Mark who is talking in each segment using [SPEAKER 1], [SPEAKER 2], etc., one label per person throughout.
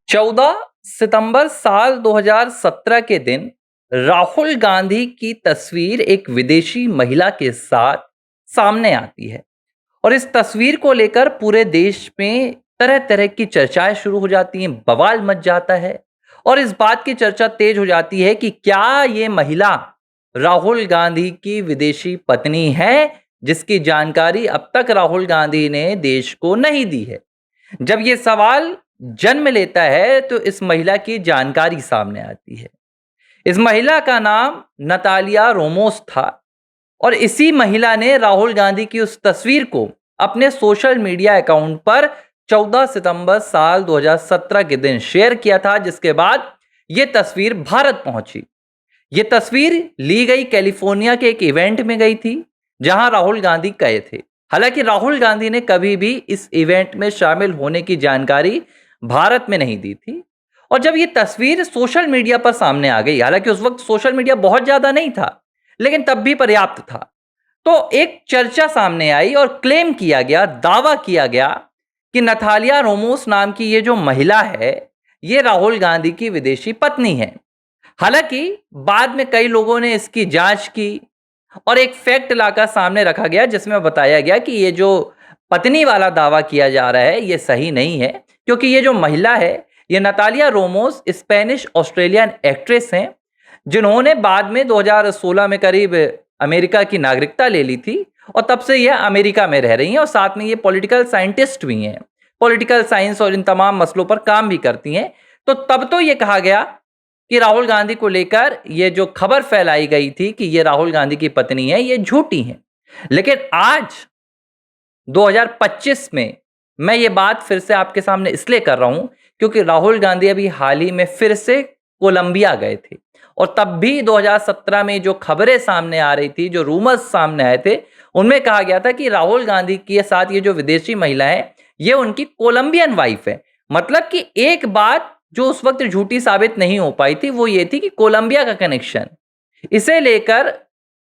[SPEAKER 1] 14 सितंबर साल 2017 के दिन राहुल गांधी की तस्वीर एक विदेशी महिला के साथ सामने आती है और इस तस्वीर को लेकर पूरे देश में तरह तरह की चर्चाएं शुरू हो जाती हैं, बवाल मच जाता है और इस बात की चर्चा तेज हो जाती है कि क्या ये महिला राहुल गांधी की विदेशी पत्नी है, जिसकी जानकारी अब तक राहुल गांधी ने देश को नहीं दी है। जब ये सवाल जन्म लेता है तो इस महिला की जानकारी सामने आती है। इस महिला का नाम नतालिया रोमोस था और इसी महिला ने राहुल गांधी की उस तस्वीर को अपने सोशल मीडिया अकाउंट पर 14 सितंबर साल 2017 के दिन शेयर किया था, जिसके बाद यह तस्वीर भारत पहुंची। ये तस्वीर ली गई कैलिफोर्निया के एक इवेंट में गई थी, जहां राहुल गांधी गए थे। हालांकि राहुल गांधी ने कभी भी इस इवेंट में शामिल होने की जानकारी भारत में नहीं दी थी। और जब ये तस्वीर सोशल मीडिया पर सामने आ गई, हालांकि उस वक्त सोशल मीडिया बहुत ज्यादा नहीं था, लेकिन तब भी पर्याप्त था, तो एक चर्चा सामने आई और क्लेम किया गया, दावा किया गया कि नथालिया रोमोस नाम की ये जो महिला है, ये राहुल गांधी की विदेशी पत्नी है। हालांकि बाद में कई लोगों ने इसकी जांच की और एक फैक्ट लाकर सामने रखा गया, जिसमें बताया गया कि ये जो पत्नी वाला दावा किया जा रहा है ये सही नहीं है, क्योंकि ये जो महिला है ये नतालिया रोमोस स्पेनिश ऑस्ट्रेलियन एक्ट्रेस हैं, जिन्होंने बाद में 2016 में करीब अमेरिका की नागरिकता ले ली थी और तब से यह अमेरिका में रह रही हैं और साथ में ये पॉलिटिकल साइंटिस्ट भी हैं, पॉलिटिकल साइंस और इन तमाम मसलों पर काम भी करती हैं। तो तब तो ये कहा गया कि राहुल गांधी को लेकर ये जो खबर फैलाई गई थी कि ये राहुल गांधी की पत्नी है, ये झूठी है। लेकिन आज 2025 में मैं ये बात फिर से आपके सामने इसलिए कर रहा हूं क्योंकि राहुल गांधी अभी हाल ही में फिर से कोलंबिया गए थे और तब भी 2017 में जो खबरें सामने आ रही थी, जो रूमर्स सामने आए थे, उनमें कहा गया था कि राहुल गांधी के साथ ये जो विदेशी महिला है ये उनकी कोलंबियन वाइफ है। मतलब कि एक बात जो उस वक्त झूठी साबित नहीं हो पाई थी वो ये थी कि कोलंबिया का कनेक्शन, इसे लेकर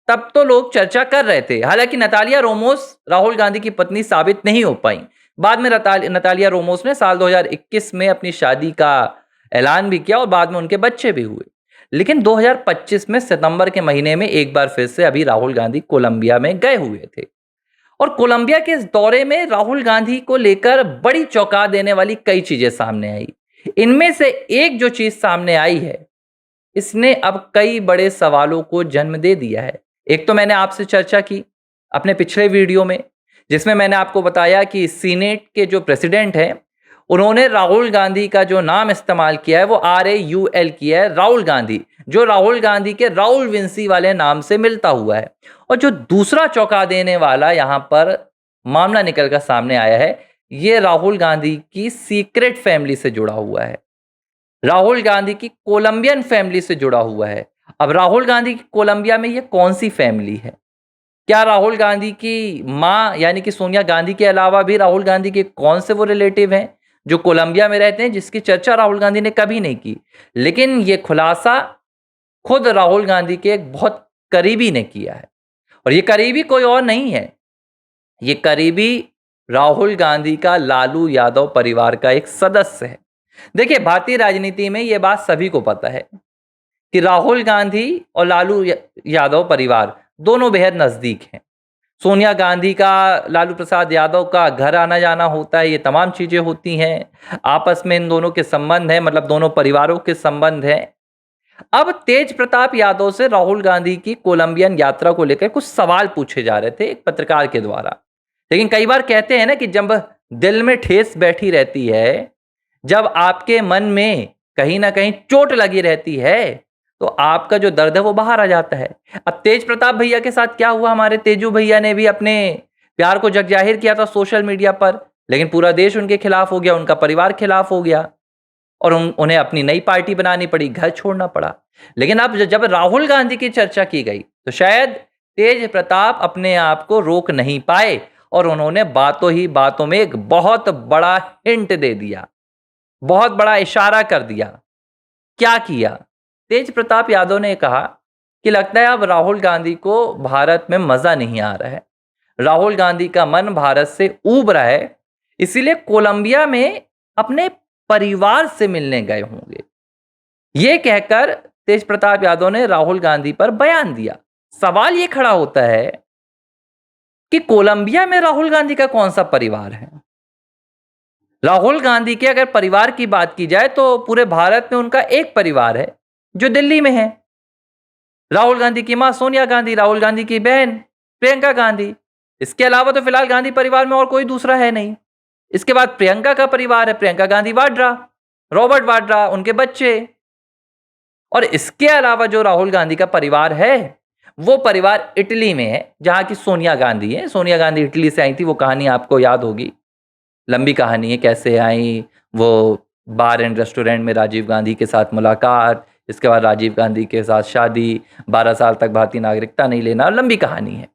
[SPEAKER 1] तब तो लोग चर्चा कर रहे थे। हालांकि नतालिया रोमोस राहुल गांधी की पत्नी साबित नहीं हो पाई। बाद में नतालिया रोमोस ने साल 2021 में अपनी शादी का ऐलान भी किया और बाद में उनके बच्चे भी हुए। लेकिन 2025 में सितंबर के महीने में एक बार फिर से अभी राहुल गांधी कोलंबिया में गए हुए थे और कोलंबिया के इस दौरे में राहुल गांधी को लेकर बड़ी चौंका देने वाली कई चीजें सामने आई। इनमें से एक जो चीज सामने आई है, इसने अब कई बड़े सवालों को जन्म दे दिया है। एक तो मैंने आपसे चर्चा की अपने पिछले वीडियो में, जिसमें मैंने आपको बताया कि सीनेट के जो प्रेसिडेंट हैं उन्होंने राहुल गांधी का जो नाम इस्तेमाल किया है वो RAUL किया है, राहुल गांधी, जो राहुल गांधी के राहुल विंसी वाले नाम से मिलता हुआ है। और जो दूसरा चौंका देने वाला यहां पर मामला निकलकर सामने आया है, ये राहुल गांधी की सीक्रेट फैमिली से जुड़ा हुआ है, राहुल गांधी की कोलंबियन फैमिली से जुड़ा हुआ है। अब राहुल गांधी की कोलंबिया में ये कौन सी फैमिली है? क्या राहुल गांधी की मां यानी कि सोनिया गांधी के अलावा भी राहुल गांधी के कौन से वो रिलेटिव हैं जो कोलंबिया में रहते हैं, जिसकी चर्चा राहुल गांधी ने कभी नहीं की? लेकिन ये खुलासा खुद राहुल गांधी के एक बहुत करीबी ने किया है और ये करीबी कोई और नहीं है, ये करीबी राहुल गांधी का लालू यादव परिवार का एक सदस्य है। देखिए, भारतीय राजनीति में यह बात सभी को पता है कि राहुल गांधी और लालू यादव परिवार दोनों बेहद नजदीक हैं। सोनिया गांधी का लालू प्रसाद यादव का घर आना जाना होता है, ये तमाम चीजें होती हैं। आपस में इन दोनों के संबंध हैं, मतलब दोनों परिवारों के संबंध हैं। अब तेज प्रताप यादव से राहुल गांधी की कोलंबियन यात्रा को लेकर कुछ सवाल पूछे जा रहे थे एक पत्रकार के द्वारा। लेकिन कई बार कहते हैं ना कि जब दिल में ठेस बैठी रहती है, जब आपके मन में कहीं ना कहीं चोट लगी रहती है, तो आपका जो दर्द है वो बाहर आ जाता है। अब तेज प्रताप भैया के साथ क्या हुआ? हमारे तेजू भैया ने भी अपने प्यार को जग जाहिर किया था सोशल मीडिया पर, लेकिन पूरा देश उनके खिलाफ हो गया, उनका परिवार खिलाफ हो गया और उन्हें अपनी नई पार्टी बनानी पड़ी, घर छोड़ना पड़ा। लेकिन अब जब राहुल गांधी की चर्चा की गई तो शायद तेज प्रताप अपने आप को रोक नहीं पाए और उन्होंने बातों ही बातों में एक बहुत बड़ा हिंट दे दिया, बहुत बड़ा इशारा कर दिया। क्या किया? तेज प्रताप यादव ने कहा कि लगता है अब राहुल गांधी को भारत में मजा नहीं आ रहा है, राहुल गांधी का मन भारत से ऊब रहा है, इसीलिए कोलंबिया में अपने परिवार से मिलने गए होंगे, ये कहकर तेज प्रताप यादव ने राहुल गांधी पर बयान दिया। सवाल ये खड़ा होता है कि कोलंबिया में राहुल गांधी का कौन सा परिवार है? राहुल गांधी के अगर परिवार की बात की जाए तो पूरे भारत में उनका एक परिवार है जो दिल्ली में है। राहुल गांधी की मां सोनिया गांधी, राहुल गांधी की बहन प्रियंका गांधी। इसके अलावा तो फिलहाल गांधी परिवार में और कोई दूसरा है नहीं। इसके बाद प्रियंका का परिवार है, प्रियंका गांधी वाड्रा, रॉबर्ट वाड्रा, उनके बच्चे। और इसके अलावा जो राहुल गांधी का परिवार है वो परिवार इटली में है, जहां की सोनिया गांधी है। सोनिया गांधी इटली से आई थी, वो कहानी आपको याद होगी, लंबी कहानी है कैसे आई, वो बार एंड रेस्टोरेंट में राजीव गांधी के साथ मुलाकात, इसके बाद राजीव गांधी के साथ शादी, 12 साल तक भारतीय नागरिकता नहीं लेना, लंबी कहानी है।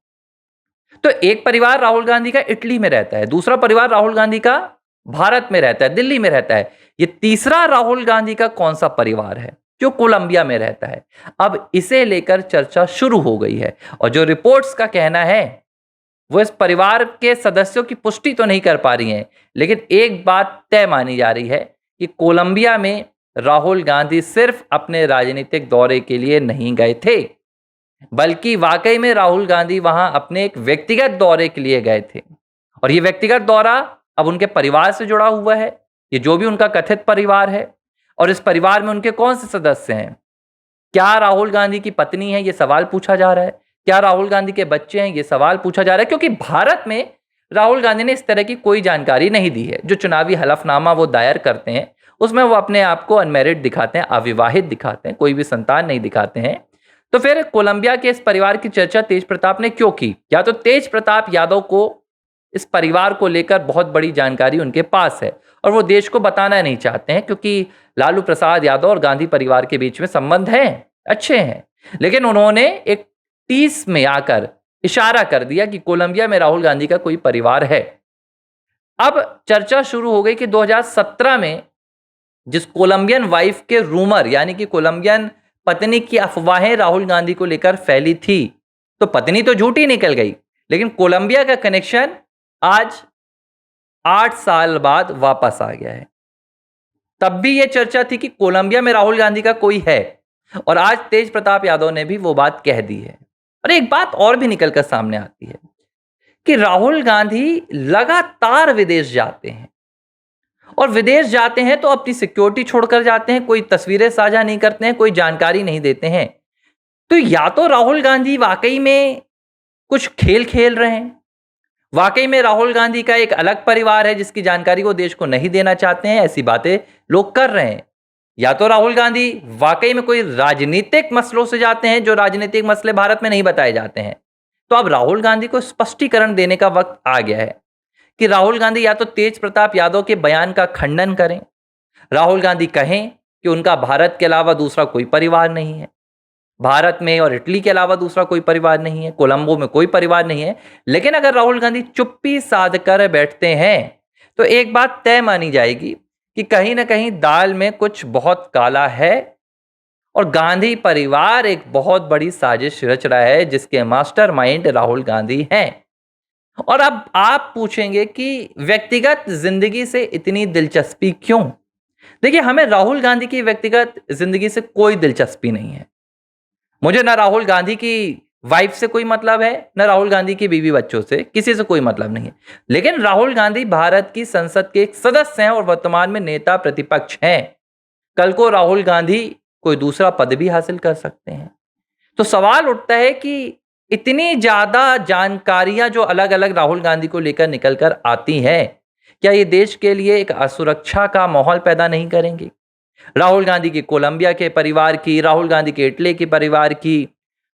[SPEAKER 1] तो एक परिवार राहुल गांधी का इटली में रहता है, दूसरा परिवार राहुल गांधी का भारत में रहता है, दिल्ली में रहता है। ये तीसरा राहुल गांधी का कौन सा परिवार है जो कोलंबिया में रहता है? अब इसे लेकर चर्चा शुरू हो गई है और जो रिपोर्ट्स का कहना है वो इस परिवार के सदस्यों की पुष्टि तो नहीं कर पा रही हैं, लेकिन एक बात तय मानी जा रही है कि कोलंबिया में राहुल गांधी सिर्फ अपने राजनीतिक दौरे के लिए नहीं गए थे, बल्कि वाकई में राहुल गांधी वहां अपने एक व्यक्तिगत दौरे के लिए गए थे। और ये व्यक्तिगत दौरा अब उनके परिवार से जुड़ा हुआ है, ये जो भी उनका कथित परिवार है। और इस परिवार में उनके कौन से सदस्य हैं? क्या राहुल गांधी की पत्नी है? ये सवाल पूछा जा रहा है। क्या राहुल गांधी के बच्चे हैं? ये सवाल पूछा जा रहा है, क्योंकि भारत में राहुल गांधी ने इस तरह की कोई जानकारी नहीं दी है। जो चुनावी हलफनामा वो दायर करते हैं उसमें वो अपने आप को अनमैरिड दिखाते हैं, अविवाहित दिखाते हैं, कोई भी संतान नहीं दिखाते हैं। तो फिर कोलंबिया के इस परिवार की चर्चा तेज प्रताप ने क्यों की? या तो तेज प्रताप यादव को इस परिवार को लेकर बहुत बड़ी जानकारी उनके पास है और वो देश को बताना नहीं चाहते हैं, क्योंकि लालू प्रसाद यादव और गांधी परिवार के बीच में संबंध हैं, अच्छे हैं। लेकिन उन्होंने एक टीस में आकर इशारा कर दिया कि कोलंबिया में राहुल गांधी का कोई परिवार है। अब चर्चा शुरू हो गई कि 2017 में जिस कोलंबियन वाइफ के रूमर, यानी कि कोलंबियन पत्नी की अफवाहें राहुल गांधी को लेकर फैली थी, तो पत्नी तो झूठी निकल गई, लेकिन कोलंबिया का कनेक्शन आज 8 साल बाद वापस आ गया है। तब भी यह चर्चा थी कि कोलंबिया में राहुल गांधी का कोई है, और आज तेज प्रताप यादव ने भी वो बात कह दी है। और एक बात और भी निकलकर सामने आती है कि राहुल गांधी लगातार विदेश जाते हैं, और विदेश जाते हैं तो अपनी सिक्योरिटी छोड़कर जाते हैं, कोई तस्वीरें साझा नहीं करते हैं, कोई जानकारी नहीं देते हैं। तो या तो राहुल गांधी वाकई में कुछ खेल खेल रहे हैं, वाकई में राहुल गांधी का एक अलग परिवार है जिसकी जानकारी वो देश को नहीं देना चाहते हैं, ऐसी बातें लोग कर रहे हैं। या तो राहुल गांधी वाकई में कोई राजनीतिक मसलों से जाते हैं, जो राजनीतिक मसले भारत में नहीं बताए जाते हैं। तो अब राहुल गांधी को स्पष्टीकरण देने का वक्त आ गया है कि राहुल गांधी या तो तेज प्रताप यादव के बयान का खंडन करें, राहुल गांधी कहें कि उनका भारत के अलावा दूसरा कोई परिवार नहीं है, भारत में और इटली के अलावा दूसरा कोई परिवार नहीं है, कोलंबो में कोई परिवार नहीं है। लेकिन अगर राहुल गांधी चुप्पी साध कर बैठते हैं तो एक बात तय मानी जाएगी कि कहीं ना कहीं दाल में कुछ बहुत काला है, और गांधी परिवार एक बहुत बड़ी साजिश रच रहा है जिसके मास्टरमाइंड राहुल गांधी हैं। और अब आप पूछेंगे कि व्यक्तिगत जिंदगी से इतनी दिलचस्पी क्यों? देखिए, हमें राहुल गांधी की व्यक्तिगत जिंदगी से कोई दिलचस्पी नहीं है। मुझे ना राहुल गांधी की वाइफ से कोई मतलब है, न राहुल गांधी की बीवी बच्चों से, किसी से कोई मतलब नहीं है। लेकिन राहुल गांधी भारत की संसद के एक सदस्य हैं और वर्तमान में नेता प्रतिपक्ष हैं। कल को राहुल गांधी कोई दूसरा पद भी हासिल कर सकते हैं। तो सवाल उठता है कि इतनी ज्यादा जानकारियां जो अलग अलग राहुल गांधी को लेकर निकल कर आती हैं, क्या ये देश के लिए एक असुरक्षा का माहौल पैदा नहीं करेंगी? राहुल गांधी की कोलंबिया के परिवार की, राहुल गांधी के इटली के परिवार की,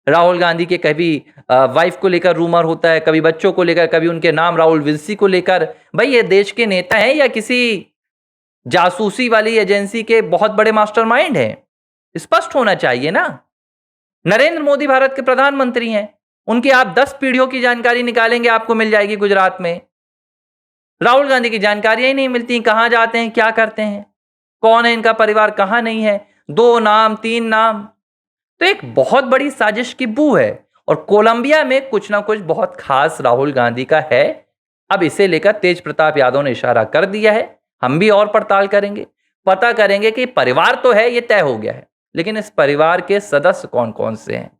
[SPEAKER 1] राहुल गांधी के कभी वाइफ को लेकर रूमर होता है, कभी बच्चों को लेकर, कभी उनके नाम राहुल विल्सी को लेकर। भाई, ये देश के नेता हैं या किसी जासूसी वाली एजेंसी के बहुत बड़े मास्टरमाइंड हैं? स्पष्ट होना चाहिए ना। नरेंद्र मोदी भारत के प्रधानमंत्री हैं, उनकी आप 10 पीढ़ियों की जानकारी निकालेंगे आपको मिल जाएगी गुजरात में। राहुल गांधी की जानकारियां ही नहीं मिलती, कहां जाते हैं, क्या करते हैं, कौन है इनका परिवार, कहां नहीं है, 2 नाम 3 नाम। तो एक बहुत बड़ी साजिश की बू है, और कोलंबिया में कुछ ना कुछ बहुत खास राहुल गांधी का है। अब इसे लेकर तेज प्रताप यादव ने इशारा कर दिया है, हम भी और पड़ताल करेंगे। पता करेंगे कि परिवार तो है, ये तय हो गया है, लेकिन इस परिवार के सदस्य कौन-कौन से हैं।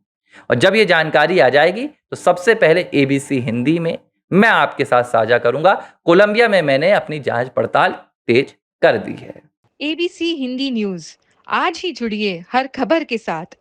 [SPEAKER 1] और जब ये जानकारी आ जाएगी तो सबसे पहले एबीसी हिंदी में मैं आपके साथ साझा करूंगा। कोलंबिया में मैंने अपनी जांच पड़ताल तेज कर दी है।
[SPEAKER 2] एबीसी हिंदी न्यूज, आज ही जुड़िए हर खबर के साथ।